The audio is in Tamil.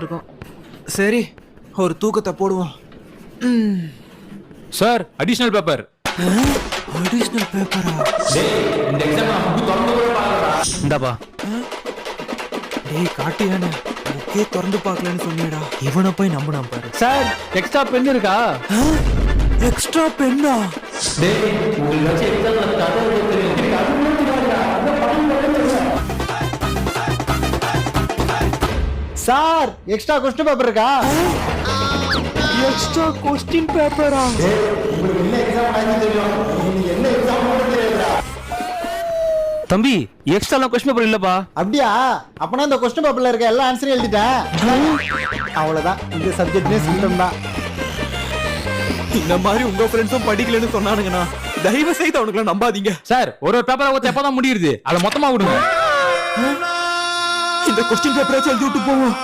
இருக்கும். சரி, ஒரு தூக்கத்தை போடுவோம். Sir, additional paper. அடிஷனல் பேப்பரா? இந்தாப்பா. டேய் காட்டியானே, புக்கே திறந்து பார்க்கலன்னு சொன்னியடா. இவனை போய் நம்பினா பாரு. சார், எக்ஸ்ட்ரா பென் இருக்கா? எக்ஸ்ட்ரா பென்னா? சார், எக்ஸ்ட்ரா கொஸ்டின் பேப்பர் இருக்கா? எக்ஸ்ட்ரா கொஸ்டின் பேப்பரா? தம்பி, எக்ஸ்ட்ரா கொஸ்டின் பேப்பர் இல்லப்பா. அப்படியா? அப்பனா இந்த கொஸ்டின் பேப்பர்ல இருக்க எல்லா ஆன்சரையும் எழுதிட்டேன். அவ்வளவுதான், இந்த சப்ஜெக்ட்னே சிஸ்டம் தான். இந்த மாதிரி உங்க ஃப்ரெண்ட்ஸும் படிக்கலன்னு சொன்னானுங்கண்ணா, தயவு செய்து அவனுக்குலாம் நம்பாதீங்க. சார், ஒரு பேப்பரை ஒருத்த எப்பதான் முடியுது, அதை மொத்தமா விடுங்க. இந்த கொஸ்டின் பேப்பரை எழுதி விட்டு போவோம்.